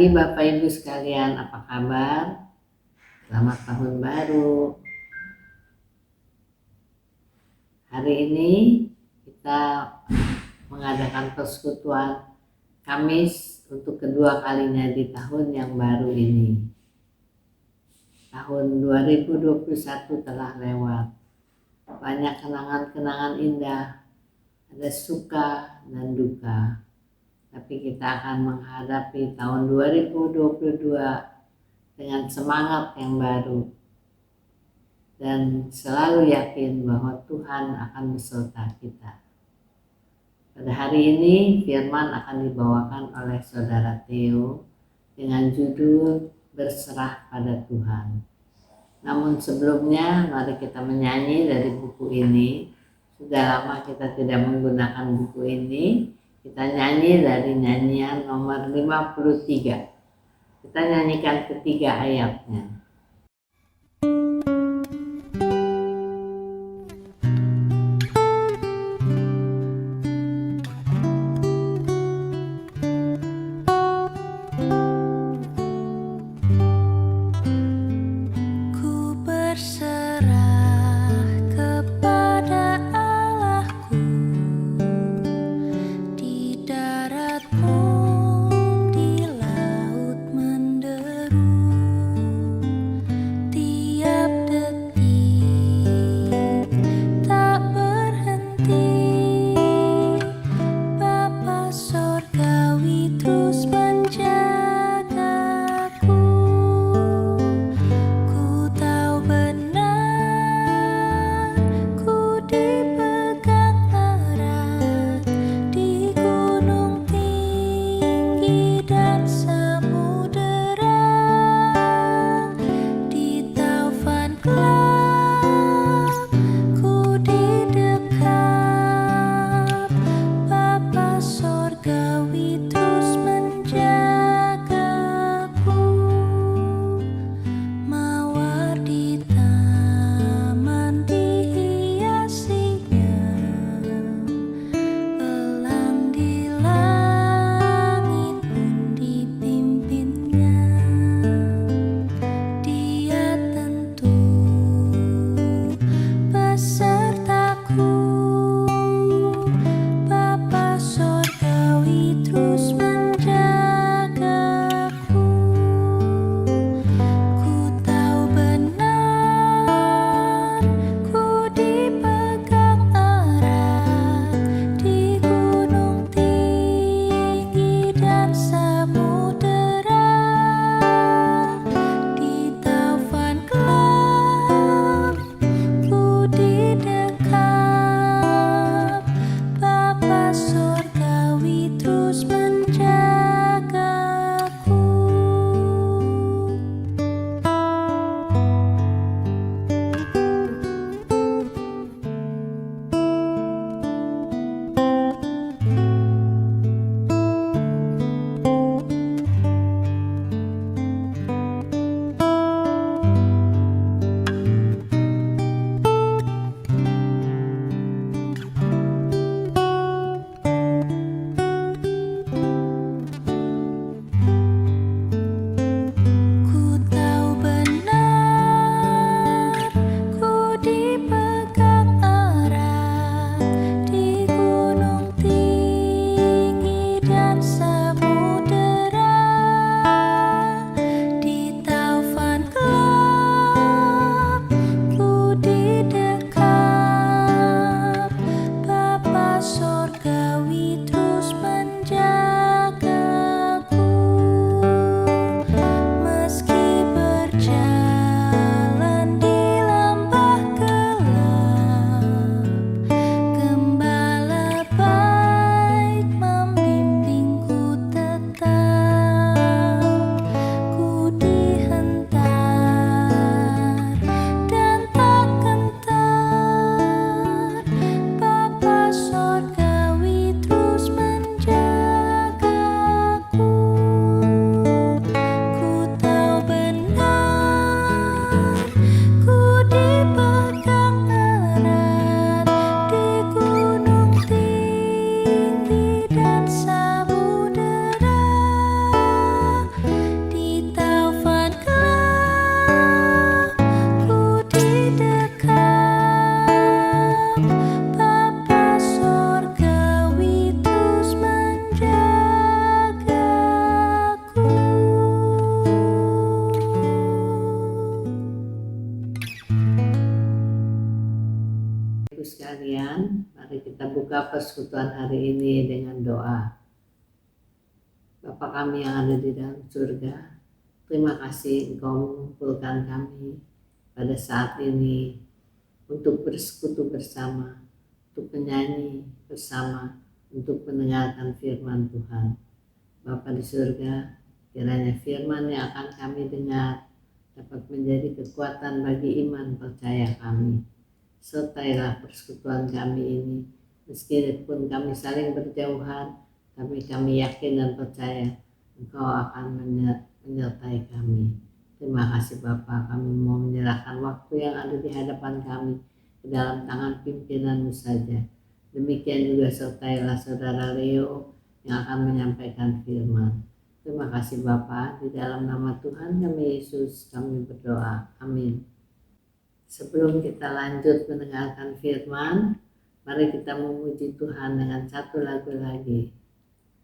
pagi Bapak Ibu sekalian, apa kabar? Selamat tahun baru. Hari ini kita mengadakan persekutuan Kamis untuk kedua kalinya di tahun yang baru ini. Tahun 2021 telah lewat. Banyak kenangan-kenangan indah, ada suka dan duka. Tapi kita akan menghadapi tahun 2022 dengan semangat yang baru dan selalu yakin bahwa Tuhan akan beserta kita. Pada hari ini firman akan dibawakan oleh Saudara Theo dengan judul Berserah pada Tuhan. Namun sebelumnya mari kita menyanyi dari buku ini. Sudah lama kita tidak menggunakan buku ini. Kita nyanyi dari nyanyian nomor 53. Kita nyanyikan ketiga ayatnya. sekalian, mari kita buka persekutuan hari ini dengan doa. Bapa kami yang ada di dalam surga, terima kasih Engkau mengumpulkan kami pada saat ini untuk bersekutu bersama, untuk menyanyi bersama, untuk mendengarkan firman Tuhan. Bapa di surga, kiranya firman yang akan kami dengar dapat menjadi kekuatan bagi iman percaya kami. Sertailah persekutuan kami ini, meskipun kami saling berjauhan, tapi kami yakin dan percaya Engkau akan menyertai kami. Terima kasih Bapa, kami mau menyerahkan waktu yang ada di hadapan kami ke dalam tangan pimpinan-Mu saja. Demikian juga sertailah Saudara Leo yang akan menyampaikan firman. Terima kasih Bapa, di dalam nama Tuhan kami Yesus kami berdoa. Amin. Sebelum kita lanjut mendengarkan firman, mari kita memuji Tuhan dengan satu lagu lagi.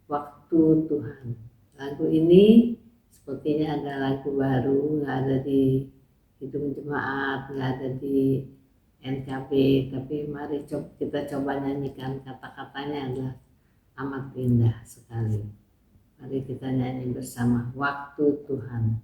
Waktu Tuhan. Lagu ini sepertinya ada lagu baru, nggak ada di Hidung Jemaat, nggak ada di NKB, tapi mari kita coba nyanyikan. Kata-katanya adalah amat indah sekali. Mari kita nyanyi bersama Waktu Tuhan.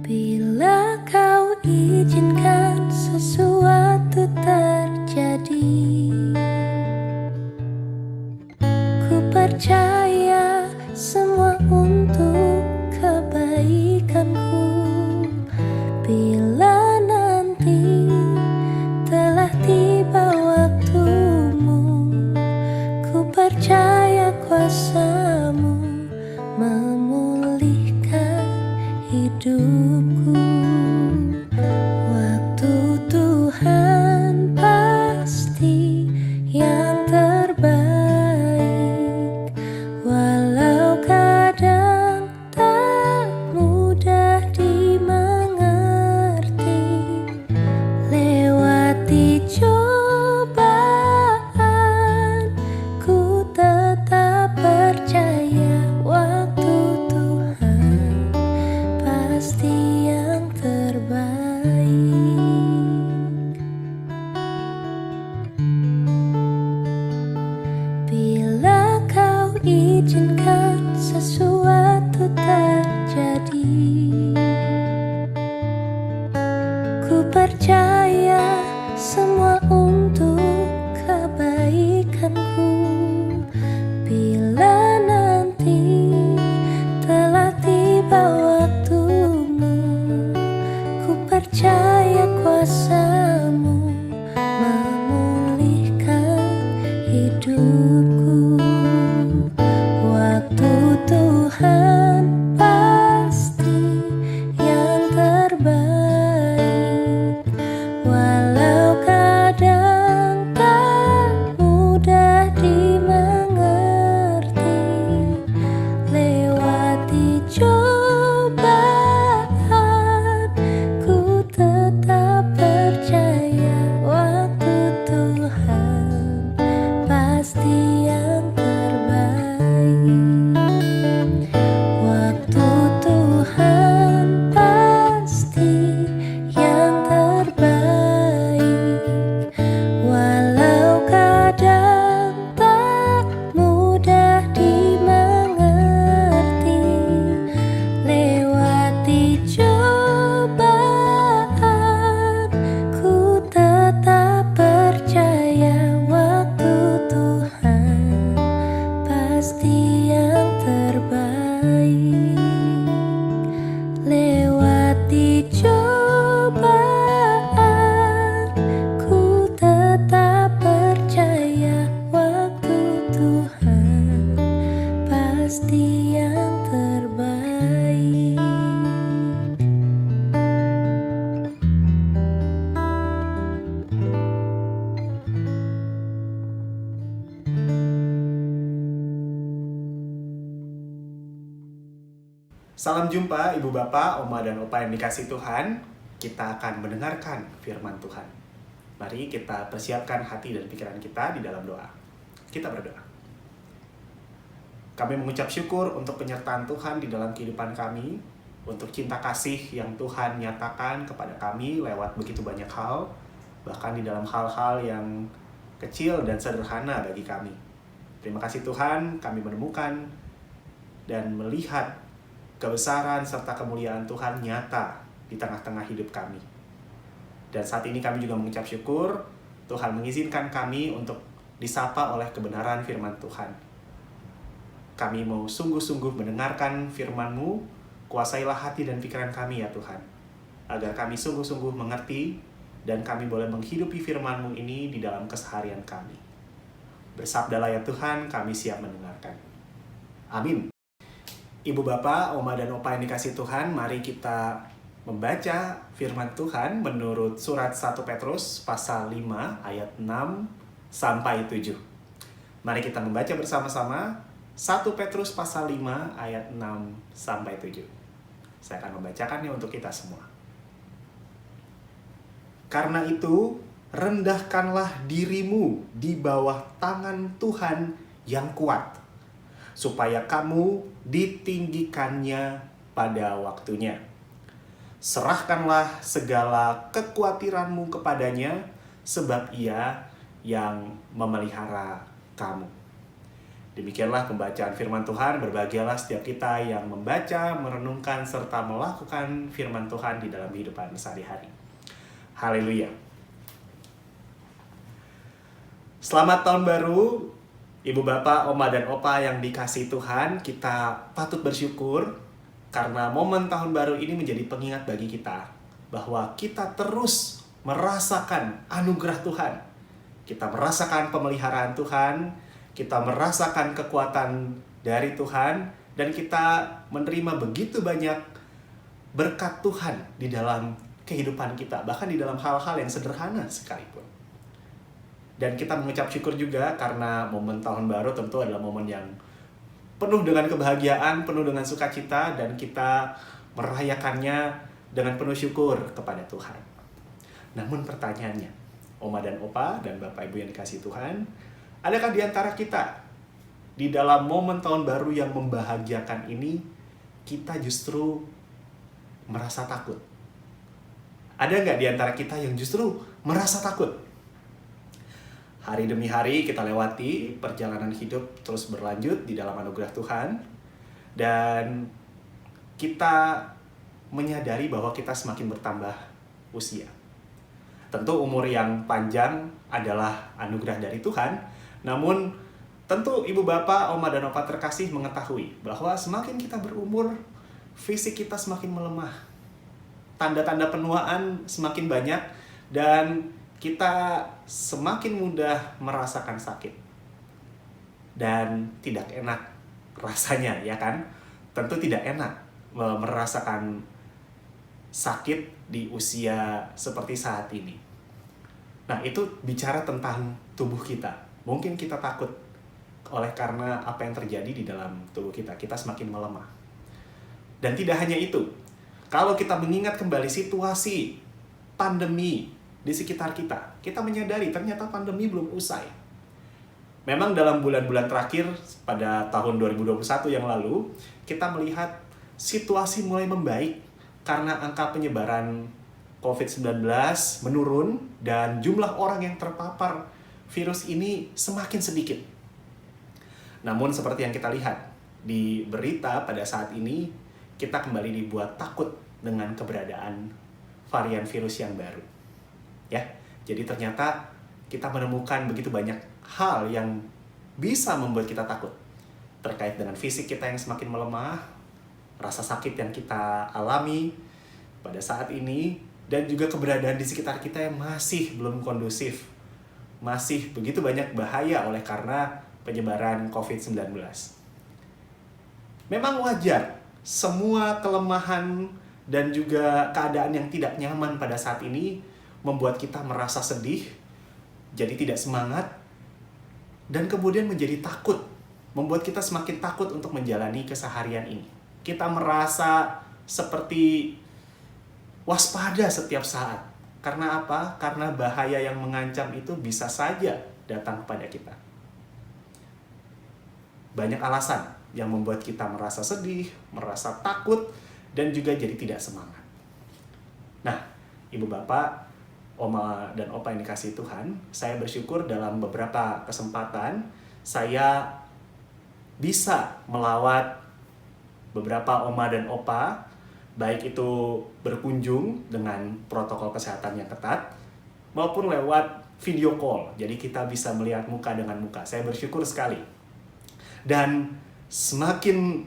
Bila kau izinkan sesuatu terjadi, ku percaya semua untuk kebaikanku. Bila nanti telah tiba waktumu, ku percaya kuasa-Mu memulihkan hidupku. Waktu Tuhan pasti yang terbaik, walau kadang tak mudah dimengerti. Lewati cobaan, ku tetap percaya waktu Tuhan pasti Salam jumpa Ibu Bapak, Oma dan Opa yang dikasih Tuhan. Kita akan mendengarkan firman Tuhan. Mari kita persiapkan hati dan pikiran kita di dalam doa. Kita berdoa. Kami mengucap syukur untuk penyertaan Tuhan di dalam kehidupan kami, untuk cinta kasih yang Tuhan nyatakan kepada kami lewat begitu banyak hal, bahkan di dalam hal-hal yang kecil dan sederhana bagi kami. Terima kasih Tuhan, kami menemukan dan melihat kebesaran serta kemuliaan Tuhan nyata di tengah-tengah hidup kami. Dan saat ini kami juga mengucap syukur, Tuhan mengizinkan kami untuk disapa oleh kebenaran firman Tuhan. Kami mau sungguh-sungguh mendengarkan firman-Mu, kuasailah hati dan pikiran kami ya Tuhan, agar kami sungguh-sungguh mengerti dan kami boleh menghidupi firman-Mu ini di dalam keseharian kami. Bersabdalah ya Tuhan, kami siap mendengarkan. Amin. Ibu Bapak, Oma dan Opa yang dikasih Tuhan, mari kita membaca firman Tuhan menurut surat 1 Petrus pasal 5 ayat 6 sampai 7. Mari kita membaca bersama-sama 1 Petrus pasal 5 ayat 6 sampai 7. Saya akan membacakannya untuk kita semua. Karena itu, rendahkanlah dirimu di bawah tangan Tuhan yang kuat, supaya kamu ditinggikannya pada waktunya. Serahkanlah segala kekhawatiranmu kepadanya, sebab Ia yang memelihara kamu. Demikianlah pembacaan firman Tuhan. Berbahagialah setiap kita yang membaca, merenungkan, serta melakukan firman Tuhan di dalam kehidupan sehari-hari. Haleluya. Selamat tahun baru, Ibu Bapak, Oma dan Opa yang dikasih Tuhan. Kita patut bersyukur karena momen tahun baru ini menjadi pengingat bagi kita bahwa kita terus merasakan anugerah Tuhan. Kita merasakan pemeliharaan Tuhan, kita merasakan kekuatan dari Tuhan, dan kita menerima begitu banyak berkat Tuhan di dalam kehidupan kita, bahkan di dalam hal-hal yang sederhana sekalipun. Dan kita mengucap syukur juga karena momen tahun baru tentu adalah momen yang penuh dengan kebahagiaan, penuh dengan sukacita, dan kita merayakannya dengan penuh syukur kepada Tuhan. Namun pertanyaannya, Oma dan Opa dan Bapak Ibu yang dikasih Tuhan, adakah di antara kita di dalam momen tahun baru yang membahagiakan ini, kita justru merasa takut? Ada nggak di antara kita yang justru merasa takut? Hari demi hari kita lewati, perjalanan hidup terus berlanjut di dalam anugerah Tuhan. Dan kita menyadari bahwa kita semakin bertambah usia. Tentu umur yang panjang adalah anugerah dari Tuhan. Namun tentu Ibu Bapak, Oma dan Opa terkasih mengetahui bahwa semakin kita berumur, fisik kita semakin melemah. Tanda-tanda penuaan semakin banyak dan kita semakin mudah merasakan sakit. Dan tidak enak rasanya, ya kan? Tentu tidak enak merasakan sakit di usia seperti saat ini. Nah, itu bicara tentang tubuh kita. Mungkin kita takut oleh karena apa yang terjadi di dalam tubuh kita. Kita semakin melemah. Dan tidak hanya itu. Kalau kita mengingat kembali situasi pandemi di sekitar kita, kita menyadari ternyata pandemi belum usai. Memang dalam bulan-bulan terakhir pada tahun 2021 yang lalu, kita melihat situasi mulai membaik karena angka penyebaran COVID-19 menurun dan jumlah orang yang terpapar virus ini semakin sedikit. Namun seperti yang kita lihat di berita pada saat ini, kita kembali dibuat takut dengan keberadaan varian virus yang baru. Ya, jadi ternyata kita menemukan begitu banyak hal yang bisa membuat kita takut terkait dengan fisik kita yang semakin melemah, rasa sakit yang kita alami pada saat ini, dan juga keberadaan di sekitar kita yang masih belum kondusif, masih begitu banyak bahaya oleh karena penyebaran COVID-19. Memang wajar semua kelemahan dan juga keadaan yang tidak nyaman pada saat ini membuat kita merasa sedih, jadi tidak semangat, dan kemudian menjadi takut, membuat kita semakin takut untuk menjalani keseharian ini. Kita merasa seperti waspada setiap saat. Karena apa? Karena bahaya yang mengancam itu bisa saja datang kepada kita. Banyak alasan yang membuat kita merasa sedih, merasa takut, dan juga jadi tidak semangat. Nah, Ibu Bapak, Oma dan Opa yang dikasihi Tuhan, saya bersyukur dalam beberapa kesempatan saya bisa melawat beberapa Oma dan Opa, baik itu berkunjung dengan protokol kesehatan yang ketat, maupun lewat video call. Jadi kita bisa melihat muka dengan muka. Saya bersyukur sekali. Dan semakin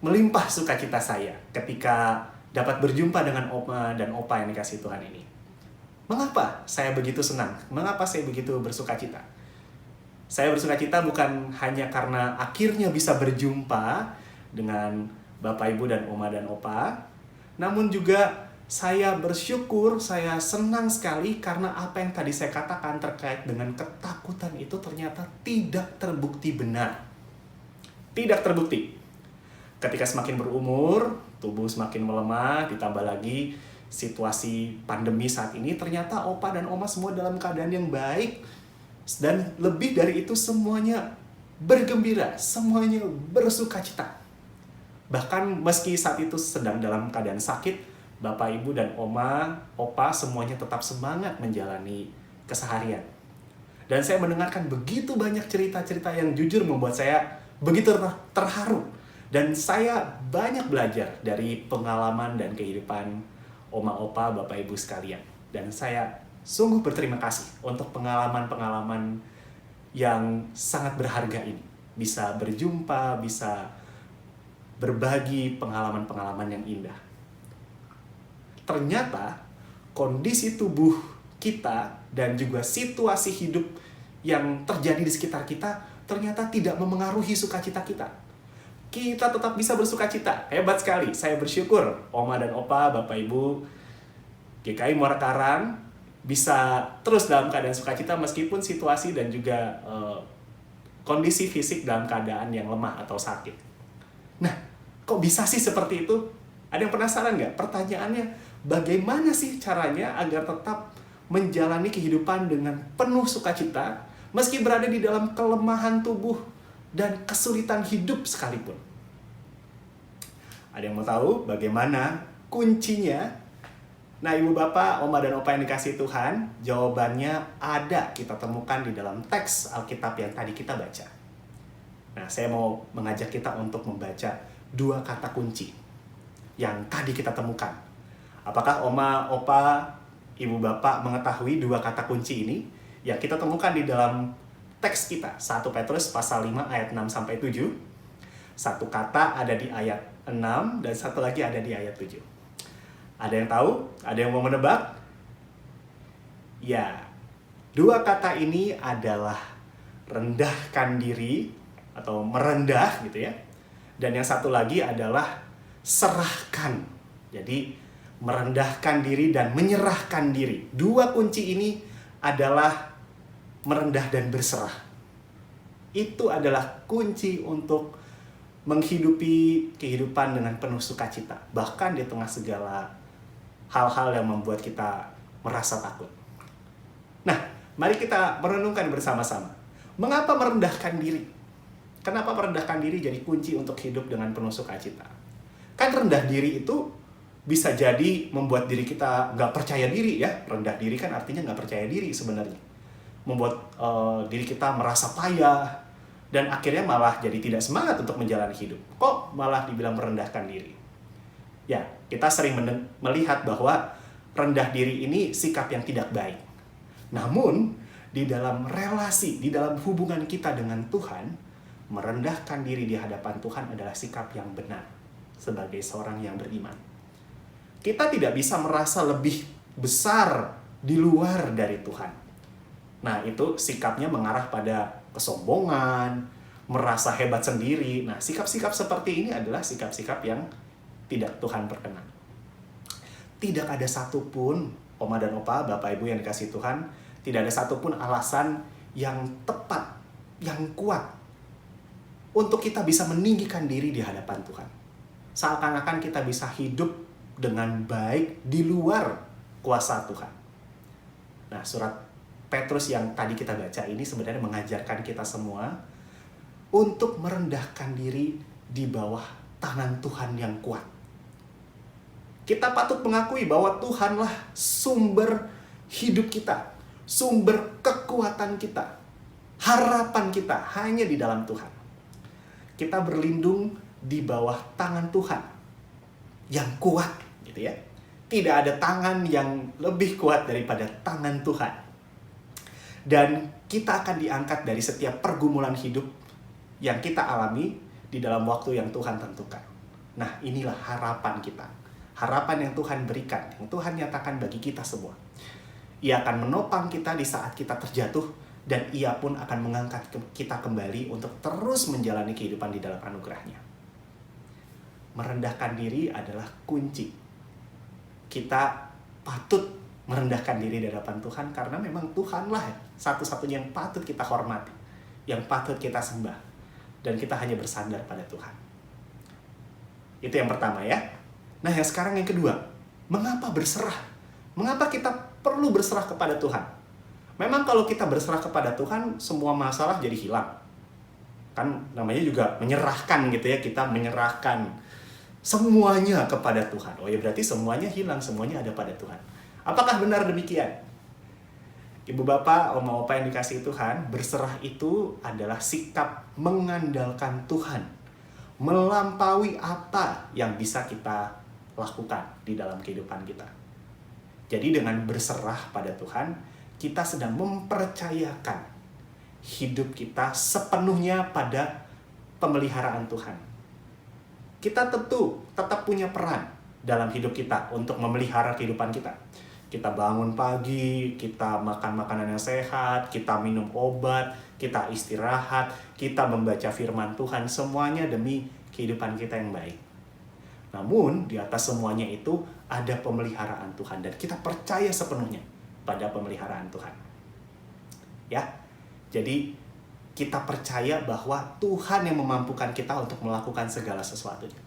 melimpah sukacita saya ketika dapat berjumpa dengan Oma dan Opa yang dikasihi Tuhan ini. Mengapa saya begitu senang? Mengapa saya begitu bersukacita? Saya bersukacita bukan hanya karena akhirnya bisa berjumpa dengan Bapak, Ibu, dan Oma dan Opa, namun juga saya bersyukur, saya senang sekali karena apa yang tadi saya katakan terkait dengan ketakutan itu ternyata tidak terbukti benar. Tidak terbukti. Ketika semakin berumur, tubuh semakin melemah, ditambah lagi situasi pandemi saat ini, ternyata Opa dan Oma semua dalam keadaan yang baik. Dan lebih dari itu semuanya bergembira, semuanya bersukacita. Bahkan meski saat itu sedang dalam keadaan sakit, Bapak, Ibu, dan Oma, Opa semuanya tetap semangat menjalani keseharian. Dan saya mendengarkan begitu banyak cerita-cerita yang jujur membuat saya begitu terharu. Dan saya banyak belajar dari pengalaman dan kehidupan Oma, Opa, Bapak, Ibu sekalian. Dan saya sungguh berterima kasih untuk pengalaman-pengalaman yang sangat berharga ini. Bisa berjumpa, bisa berbagi pengalaman-pengalaman yang indah. Ternyata kondisi tubuh kita dan juga situasi hidup yang terjadi di sekitar kita ternyata tidak memengaruhi sukacita kita. Kita tetap bisa bersukacita. Hebat sekali. Saya bersyukur Oma dan Opa, Bapak, Ibu, GKI Muara Karang bisa terus dalam keadaan sukacita meskipun situasi dan juga kondisi fisik dalam keadaan yang lemah atau sakit. Nah, kok bisa sih seperti itu? Ada yang penasaran nggak? Pertanyaannya, bagaimana sih caranya agar tetap menjalani kehidupan dengan penuh sukacita meski berada di dalam kelemahan tubuh dan kesulitan hidup sekalipun? Ada yang mau tahu bagaimana kuncinya? Nah, Ibu Bapak, Oma dan Opa yang dikasihi Tuhan, jawabannya ada kita temukan di dalam teks Alkitab yang tadi kita baca. Nah, saya mau mengajak kita untuk membaca 2 kata kunci yang tadi kita temukan. Apakah Oma, Opa, Ibu Bapak mengetahui 2 kata kunci ini? Ya, kita temukan di dalam teks kita, 1 Petrus pasal 5 ayat 6-7. Satu kata ada di ayat 6 dan satu lagi ada di ayat 7. Ada yang tahu? Ada yang mau menebak? Ya, 2 kata ini adalah rendahkan diri atau merendah gitu ya. Dan yang satu lagi adalah serahkan. Jadi merendahkan diri dan menyerahkan diri. 2 kunci ini adalah merendah dan berserah. Itu adalah kunci untuk menghidupi kehidupan dengan penuh sukacita. Bahkan di tengah segala hal-hal yang membuat kita merasa takut. Nah, mari kita merenungkan bersama-sama. Mengapa merendahkan diri? Kenapa merendahkan diri jadi kunci untuk hidup dengan penuh sukacita? Kan rendah diri itu bisa jadi membuat diri kita nggak percaya diri ya. Rendah diri kan artinya nggak percaya diri sebenarnya. Membuat diri kita merasa payah dan akhirnya malah jadi tidak semangat untuk menjalani hidup. Kok malah dibilang merendahkan diri? Ya, kita sering melihat bahwa rendah diri ini sikap yang tidak baik. Namun, di dalam relasi, di dalam hubungan kita dengan Tuhan, merendahkan diri di hadapan Tuhan adalah sikap yang benar sebagai seorang yang beriman. Kita tidak bisa merasa lebih besar di luar dari Tuhan. Nah, itu sikapnya mengarah pada kesombongan, merasa hebat sendiri. Nah, sikap-sikap seperti ini adalah sikap-sikap yang tidak Tuhan berkenan. Tidak ada satupun, Oma dan Opa, Bapak Ibu yang dikasihi Tuhan, tidak ada satupun alasan yang tepat, yang kuat untuk kita bisa meninggikan diri di hadapan Tuhan. seakan-akan kita bisa hidup dengan baik di luar kuasa Tuhan. Nah, surat Petrus yang tadi kita baca ini sebenarnya mengajarkan kita semua untuk merendahkan diri di bawah tangan Tuhan yang kuat. Kita patut mengakui bahwa Tuhanlah sumber hidup kita, sumber kekuatan kita, harapan kita hanya di dalam Tuhan. Kita berlindung di bawah tangan Tuhan yang kuat, gitu ya. Tidak ada tangan yang lebih kuat daripada tangan Tuhan. Dan kita akan diangkat dari setiap pergumulan hidup yang kita alami di dalam waktu yang Tuhan tentukan. Nah, inilah harapan kita. Harapan yang Tuhan berikan, yang Tuhan nyatakan bagi kita semua. Ia akan menopang kita di saat kita terjatuh, dan Ia pun akan mengangkat kita kembali untuk terus menjalani kehidupan di dalam anugerah-Nya. Merendahkan diri adalah kunci. Kita patut merendahkan diri di hadapan Tuhan karena memang Tuhanlah satu-satunya yang patut kita hormati, yang patut kita sembah, dan kita hanya bersandar pada Tuhan. Itu yang pertama ya. Nah, yang sekarang yang kedua, mengapa berserah? Mengapa kita perlu berserah kepada Tuhan? Memang kalau kita berserah kepada Tuhan, semua masalah jadi hilang. Kan namanya juga menyerahkan gitu ya, kita menyerahkan semuanya kepada Tuhan. Oh ya, berarti semuanya hilang, semuanya ada pada Tuhan. Apakah benar demikian? Ibu bapak, oma opa yang dikasihi Tuhan, berserah itu adalah sikap mengandalkan Tuhan, melampaui apa yang bisa kita lakukan di dalam kehidupan kita. Jadi dengan berserah pada Tuhan, kita sedang mempercayakan hidup kita sepenuhnya pada pemeliharaan Tuhan. Kita tentu tetap punya peran dalam hidup kita untuk memelihara kehidupan kita. Kita bangun pagi, kita makan makanan yang sehat, kita minum obat, kita istirahat, kita membaca firman Tuhan, semuanya demi kehidupan kita yang baik. Namun, di atas semuanya itu ada pemeliharaan Tuhan, dan kita percaya sepenuhnya pada pemeliharaan Tuhan. Ya, jadi kita percaya bahwa Tuhan yang memampukan kita untuk melakukan segala sesuatunya.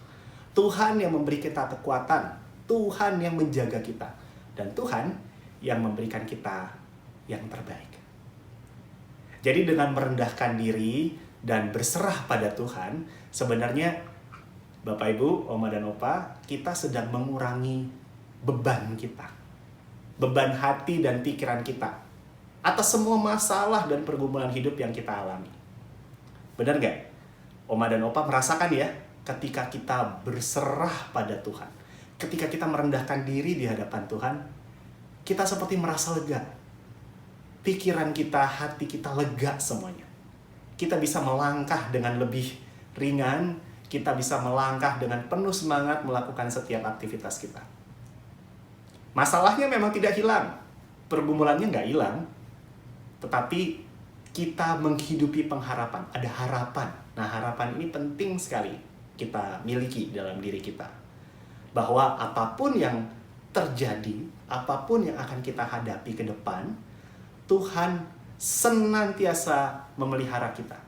Tuhan yang memberi kita kekuatan, Tuhan yang menjaga kita, dan Tuhan yang memberikan kita yang terbaik. Jadi dengan merendahkan diri dan berserah pada Tuhan, sebenarnya Bapak Ibu, Oma dan Opa, kita sedang mengurangi beban kita. Beban hati dan pikiran kita atas semua masalah dan pergumulan hidup yang kita alami. Benar gak? Oma dan Opa merasakan ya, ketika kita berserah pada Tuhan, ketika kita merendahkan diri di hadapan Tuhan, kita seperti merasa lega. Pikiran kita, hati kita lega semuanya. Kita bisa melangkah dengan lebih ringan, kita bisa melangkah dengan penuh semangat melakukan setiap aktivitas kita. Masalahnya memang tidak hilang, pergumulannya nggak hilang, tetapi kita menghidupi pengharapan, ada harapan. Nah, harapan ini penting sekali kita miliki dalam diri kita. Bahwa apapun yang terjadi, apapun yang akan kita hadapi ke depan, Tuhan senantiasa memelihara kita.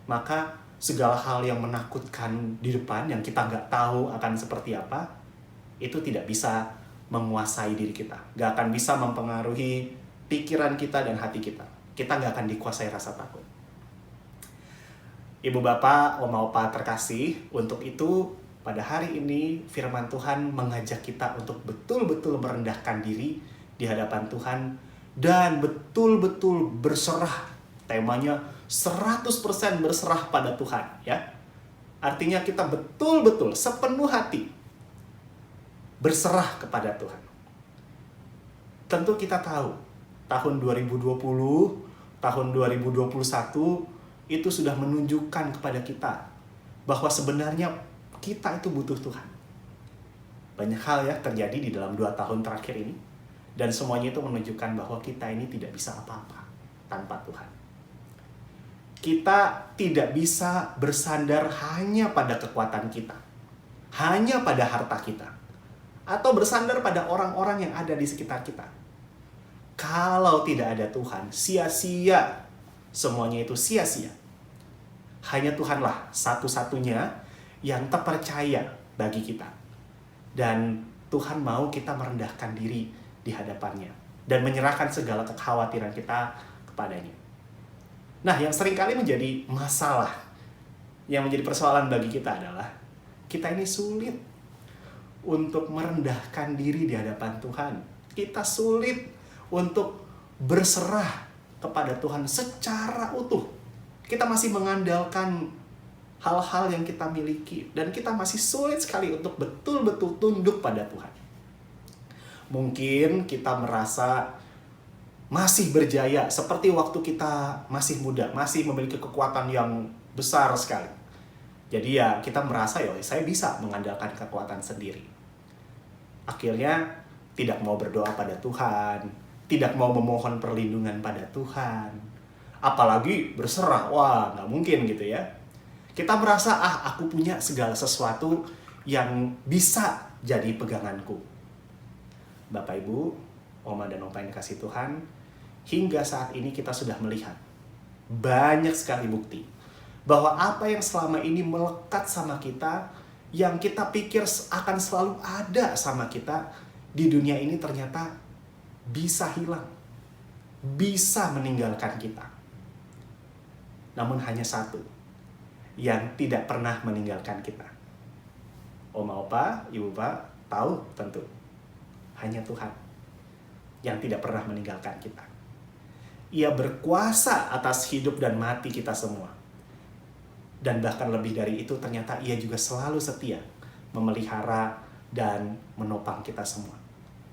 Maka segala hal yang menakutkan di depan, yang kita nggak tahu akan seperti apa, itu tidak bisa menguasai diri kita. Nggak akan bisa mempengaruhi pikiran kita dan hati kita. Kita nggak akan dikuasai rasa takut. Ibu bapak, oma opa terkasih, untuk itu pada hari ini firman Tuhan mengajak kita untuk betul-betul merendahkan diri di hadapan Tuhan dan betul-betul berserah. Temanya 100% berserah pada Tuhan, ya. Artinya kita betul-betul sepenuh hati berserah kepada Tuhan. Tentu kita tahu tahun 2020, tahun 2021 itu sudah menunjukkan kepada kita bahwa sebenarnya kita itu butuh Tuhan. Banyak hal ya terjadi di dalam 2 tahun terakhir ini, dan semuanya itu menunjukkan bahwa kita ini tidak bisa apa-apa tanpa Tuhan. Kita tidak bisa bersandar hanya pada kekuatan kita, hanya pada harta kita, atau bersandar pada orang-orang yang ada di sekitar kita. Kalau tidak ada Tuhan, sia-sia. Semuanya itu sia-sia. Hanya Tuhanlah satu-satunya yang terpercaya bagi kita. Dan Tuhan mau kita merendahkan diri di hadapannya dan menyerahkan segala kekhawatiran kita kepadanya. Nah, yang seringkali menjadi masalah, yang menjadi persoalan bagi kita adalah kita ini sulit untuk merendahkan diri di hadapan Tuhan. Kita sulit untuk berserah kepada Tuhan secara utuh. Kita masih mengandalkan hal-hal yang kita miliki dan kita masih sulit sekali untuk betul-betul tunduk pada Tuhan. Mungkin kita merasa masih berjaya seperti waktu kita masih muda, masih memiliki kekuatan yang besar sekali. Jadi ya kita merasa saya bisa mengandalkan kekuatan sendiri. Akhirnya tidak mau berdoa pada Tuhan, tidak mau memohon perlindungan pada Tuhan, apalagi berserah. Wah, nggak mungkin gitu ya. Kita merasa aku punya segala sesuatu yang bisa jadi peganganku. Bapak Ibu, Oma dan Opa yang dikasih Tuhan, hingga saat ini kita sudah melihat banyak sekali bukti bahwa apa yang selama ini melekat sama kita, yang kita pikir akan selalu ada sama kita, di dunia ini ternyata bisa hilang, bisa meninggalkan kita. Namun hanya satu yang tidak pernah meninggalkan kita. Oma, Opa, Ibu, Pak tahu tentu, hanya Tuhan yang tidak pernah meninggalkan kita. Ia berkuasa atas hidup dan mati kita semua. Dan bahkan lebih dari itu, ternyata Ia juga selalu setia memelihara dan menopang kita semua.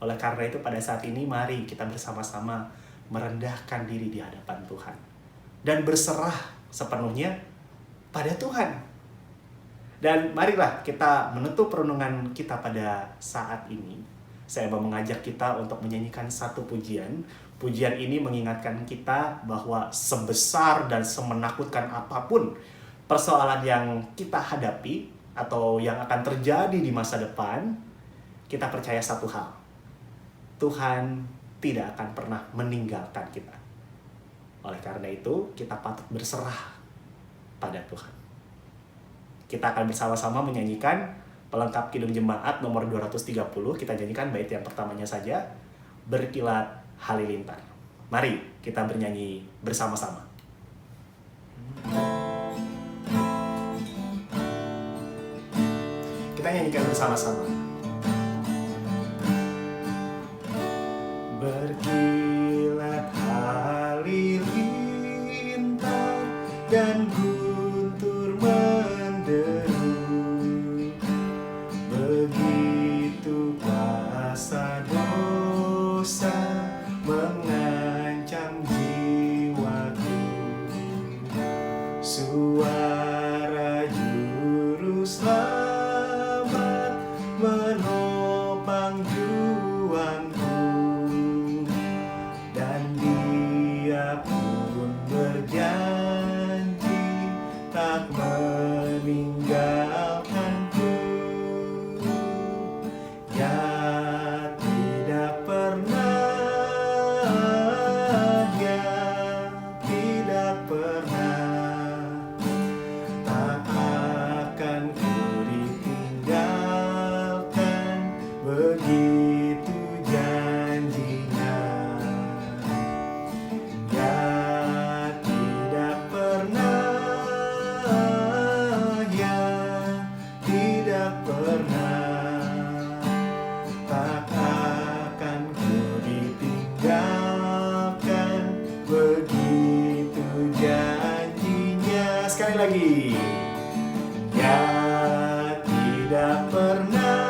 Oleh karena itu pada saat ini mari kita bersama-sama merendahkan diri di hadapan Tuhan dan berserah sepenuhnya pada Tuhan. Dan marilah kita menutup renungan kita pada saat ini. Saya mau mengajak kita untuk menyanyikan satu pujian. Pujian ini mengingatkan kita bahwa sebesar dan semenakutkan apapun persoalan yang kita hadapi atau yang akan terjadi di masa depan, kita percaya satu hal. Tuhan tidak akan pernah meninggalkan kita. Oleh karena itu, kita patut berserah pada Tuhan. Kita akan bersama-sama menyanyikan pelengkap Kidung Jemaat nomor 230. Kita nyanyikan bait yang pertamanya saja, Berkilat Halilintar. Mari kita bernyanyi bersama-sama. Kita nyanyikan bersama-sama. Berkilat halilintar dan guntur menderu, begitu kuasa dosa mengancam jiwaku. Suara juru selamat menopang juangku, dan Dia pun berjanji tak meninggalkanku. Ya, tidak pernah, ya, tidak pernah, tak akan ku ditinggalkan, begitu janjinya. Ya, tidak pernah, ya, tidak pernah, tak akan ku ditinggalkan, begitu janjinya. Sekali lagi. Ya, tidak pernah,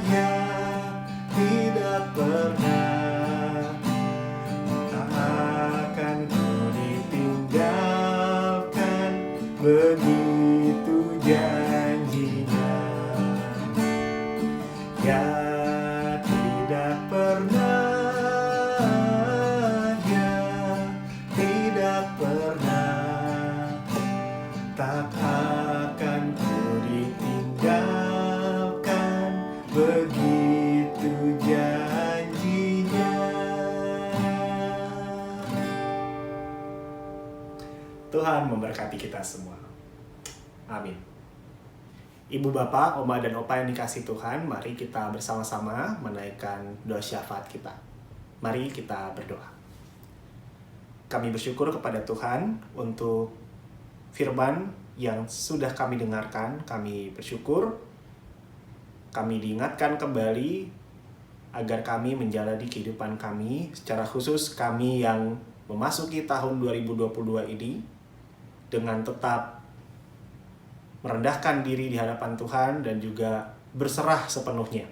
ya, tidak pernah, tak akan ku ditinggalkan, begitu janjinya. Ya, tidak pernah, ya, tidak pernah, tak akan ku ditinggalkan, begitu janjinya. Tuhan memberkati kita semua. Amin. Ibu Bapak, Oma dan Opa yang dikasihi Tuhan, mari kita bersama-sama menaikkan doa syafaat kita. Mari kita berdoa. Kami bersyukur kepada Tuhan untuk firman yang sudah kami dengarkan. Kami bersyukur kami diingatkan kembali agar kami menjalani kehidupan kami, secara khusus kami yang memasuki tahun 2022 ini dengan tetap merendahkan diri di hadapan Tuhan dan juga berserah sepenuhnya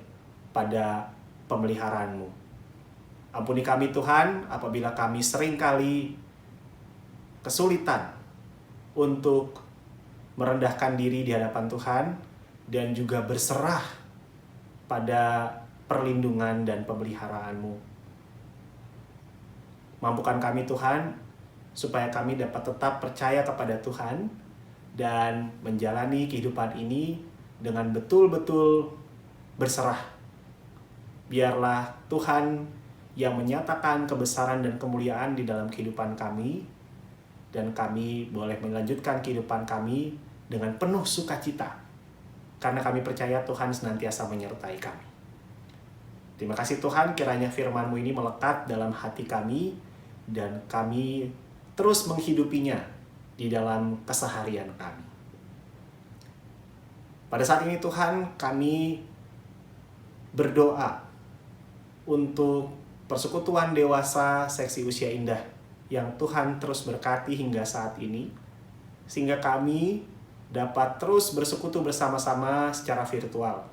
pada pemeliharaan-Mu. Ampuni kami Tuhan apabila kami seringkali kesulitan untuk merendahkan diri di hadapan Tuhan dan juga berserah pada perlindungan dan pemeliharaan-Mu. Mampukan kami Tuhan supaya kami dapat tetap percaya kepada Tuhan dan menjalani kehidupan ini dengan betul-betul berserah. Biarlah Tuhan yang menyatakan kebesaran dan kemuliaan di dalam kehidupan kami, dan kami boleh melanjutkan kehidupan kami dengan penuh sukacita, karena kami percaya Tuhan senantiasa menyertai kami. Terima kasih Tuhan, kiranya firman-Mu ini melekat dalam hati kami, dan kami terus menghidupinya di dalam keseharian kami. Pada saat ini Tuhan, kami berdoa untuk persekutuan dewasa seksi usia indah yang Tuhan terus berkati hingga saat ini, sehingga kami dapat terus bersekutu bersama-sama secara virtual.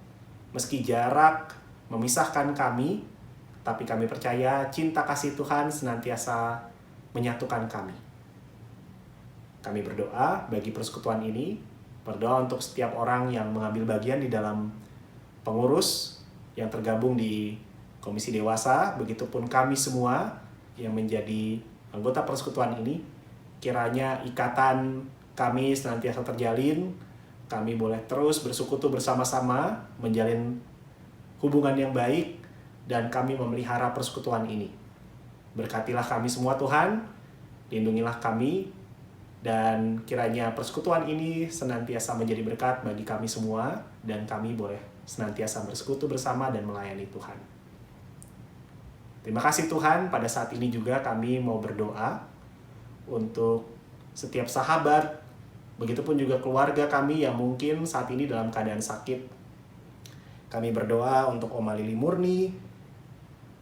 Meski jarak memisahkan kami, tapi kami percaya cinta kasih Tuhan senantiasa menyatukan kami. Kami berdoa bagi persekutuan ini, berdoa untuk setiap orang yang mengambil bagian di dalam pengurus yang tergabung di Komisi Dewasa, begitupun kami semua yang menjadi anggota persekutuan ini, kiranya ikatan kami senantiasa terjalin, kami boleh terus bersekutu bersama-sama, menjalin hubungan yang baik, dan kami memelihara persekutuan ini. Berkatilah kami semua Tuhan, lindungilah kami, dan kiranya persekutuan ini senantiasa menjadi berkat bagi kami semua, dan kami boleh senantiasa bersekutu bersama dan melayani Tuhan. Terima kasih Tuhan, pada saat ini juga kami mau berdoa untuk setiap sahabat, begitupun juga keluarga kami yang mungkin saat ini dalam keadaan sakit. Kami berdoa untuk Oma Lili Murni,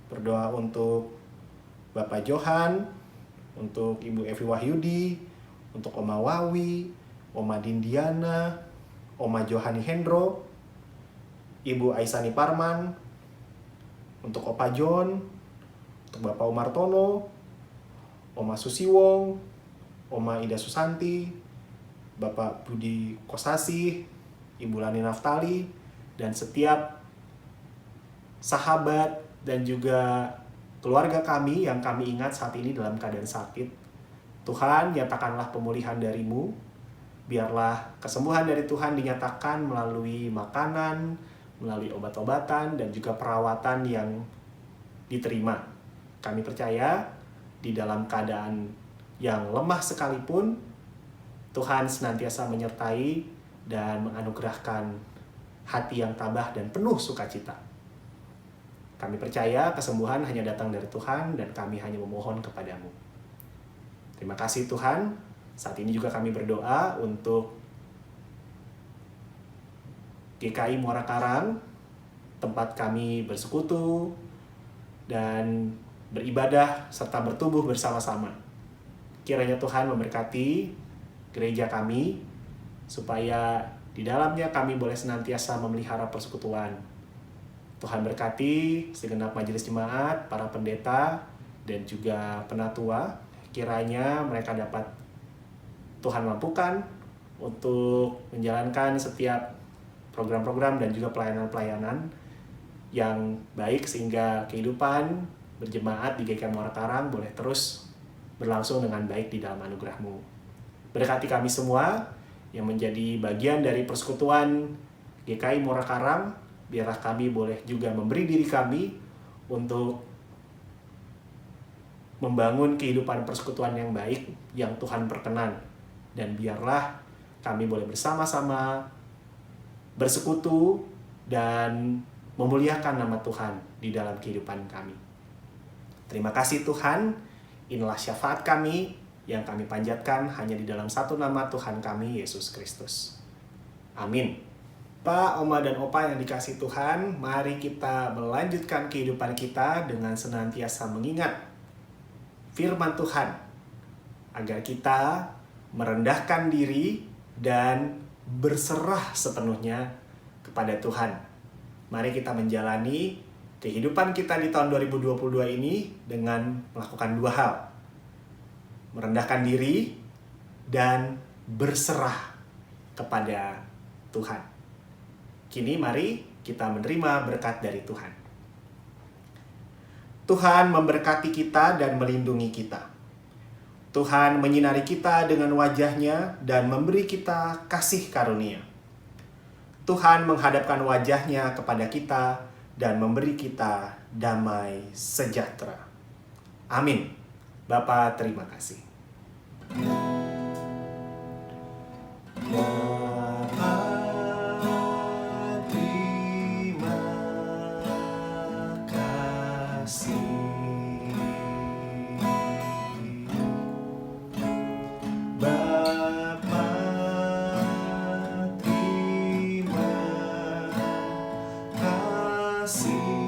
berdoa untuk Bapak Johan, untuk Ibu Evi Wahyudi, untuk Oma Wawi, Oma Dindiana, Oma Johani Hendro, Ibu Aisani Parman, untuk Opa John, untuk Bapak Umar Tono, Oma Susiwong, Oma Ida Susanti, Bapak Budi Kosasi, Ibu Lani Naftali, dan setiap sahabat dan juga keluarga kami yang kami ingat saat ini dalam keadaan sakit. Tuhan, nyatakanlah pemulihan dari-Mu, biarlah kesembuhan dari Tuhan dinyatakan melalui makanan, melalui obat-obatan, dan juga perawatan yang diterima. Kami percaya di dalam keadaan yang lemah sekalipun, Tuhan senantiasa menyertai dan menganugerahkan hati yang tabah dan penuh sukacita. Kami percaya kesembuhan hanya datang dari Tuhan, dan kami hanya memohon kepada-Mu. Terima kasih Tuhan. Saat ini juga kami berdoa untuk GKI Muara Karang, tempat kami bersekutu dan beribadah serta bertumbuh bersama-sama. Kiranya Tuhan memberkati gereja kami, supaya di dalamnya kami boleh senantiasa memelihara persekutuan. Tuhan berkati segenap majelis jemaat, para pendeta, dan juga penatua. Kiranya mereka dapat Tuhan mampukan untuk menjalankan setiap program-program dan juga pelayanan-pelayanan yang baik, sehingga kehidupan berjemaat di GKI Muara Karang boleh terus berlangsung dengan baik di dalam anugerah-Mu. Berkati kami semua yang menjadi bagian dari persekutuan GKI Muara Karang, biarlah kami boleh juga memberi diri kami untuk membangun kehidupan persekutuan yang baik yang Tuhan perkenan, dan biarlah kami boleh bersama-sama bersekutu dan memuliakan nama Tuhan di dalam kehidupan kami. Terima kasih Tuhan, inilah syafaat kami yang kami panjatkan hanya di dalam satu nama Tuhan kami, Yesus Kristus. Amin. Pak, Oma, dan Opa yang dikasihi Tuhan, mari kita melanjutkan kehidupan kita dengan senantiasa mengingat firman Tuhan, agar kita merendahkan diri dan berserah sepenuhnya kepada Tuhan. Mari kita menjalani kehidupan kita di tahun 2022 ini dengan melakukan dua hal. Merendahkan diri dan berserah kepada Tuhan. Kini mari kita menerima berkat dari Tuhan. Tuhan memberkati kita dan melindungi kita. Tuhan menyinari kita dengan wajah-Nya dan memberi kita kasih karunia. Tuhan menghadapkan wajah-Nya kepada kita dan memberi kita damai sejahtera. Amin. Bapa, terima kasih. See